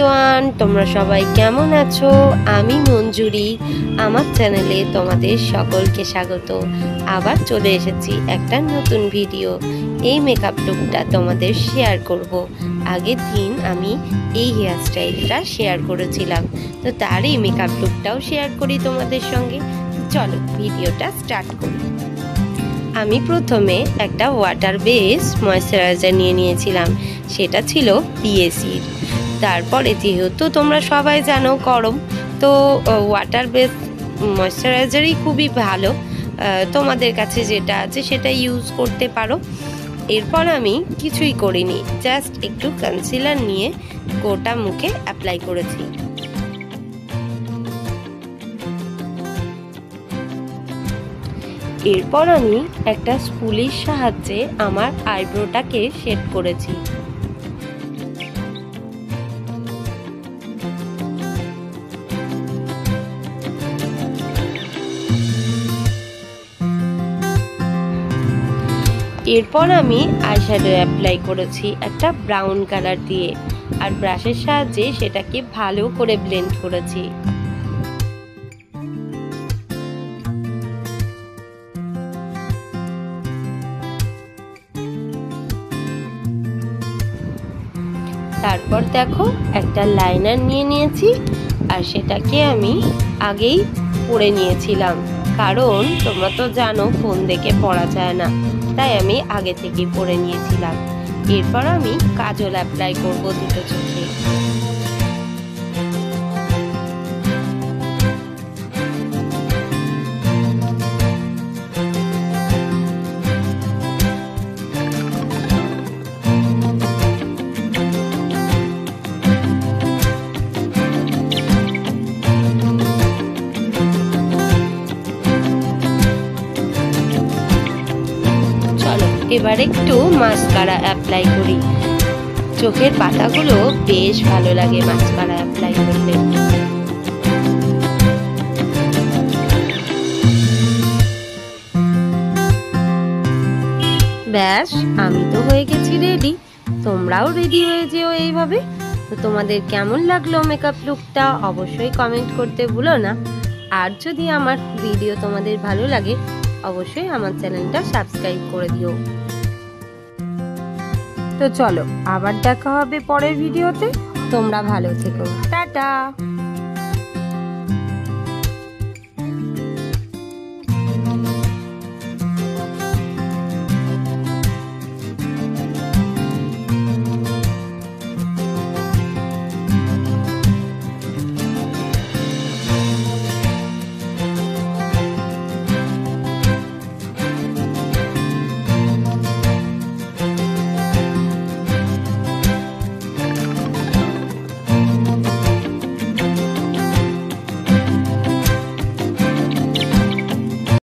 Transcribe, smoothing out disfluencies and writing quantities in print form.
Everyone, তোমরা সবাই কেমন আছো? আমি মঞ্জুরি, আমার চ্যানেলে তোমাদের সকলকে স্বাগত। আবার চলে এসেছি একটা নতুন ভিডিও। এই মেকআপ লুকটা তোমাদের শেয়ার করব। আগের দিন আমি এই হেয়ার স্টাইলটা শেয়ার করেছিলাম, তো তারই মেকআপ লুকটাও শেয়ার করি তোমাদের সঙ্গে। চলো ভিডিওটা স্টার্ট করি। আমি প্রথমে একটা ওয়াটার বেস ময়েশ্চারাইজার নিয়ে নিয়েছিলাম, সেটা ছিল পিএসির। তারপরে যেহেতু তোমরা সবাই জানো গরম, তো ওয়াটার বেস ময়েশ্চারাইজারই খুবই ভালো, তোমাদের কাছে যেটা আছে সেটা ইউজ করতে পারো। এরপর আমি কিছুই করিনি, জাস্ট একটু কনসিলার নিয়ে গোটা মুখে অ্যাপ্লাই করেছি। এরপর আমি একটা স্পুলের সাহায্যে আমার আইব্রোটাকে শেড করেছি। এরপর আমি আইশ্যাডো অ্যাপ্লাই করেছি একটা ব্রাউন কালার দিয়ে, আর ব্রাশের সাহায্যে সেটাকে ভালো করে ব্লেন্ড করেছি। তারপর দেখো একটা লাইনার নিয়ে নিয়েছি, আর সেটাকে আমি আগেই পরে নিয়েছিলাম, কারণ তোমরা তো জানো ফোন দেখে পড়া যায় না, তাই আমি আগে থেকেই পরে নিয়েছিলাম। এরপর আমি কাজল অ্যাপ্লাই করব দুটো চোখে। এবার একটু মাস্কারা অ্যাপ্লাই করি। চোখের পাতাগুলো বেশ ভালো লাগে মাস্কারা অ্যাপ্লাই করলে। ব্যাস, আমি তো হয়ে গেছি রেডি। তোমরাও রেডি হয়ে যেও এইভাবে। তো তোমাদের কেমন লাগলো মেকআপ লুকটা অবশ্যই কমেন্ট করতে ভুলো না। আর যদি আমার ভিডিও তোমাদের ভালো লাগে অবশ্যই আমার চ্যানেলটা সাবস্ক্রাইব করে দিও। তো চলো আবার দেখা হবে পরের ভিডিওতে। তোমরা ভালো থেকো, টাটা।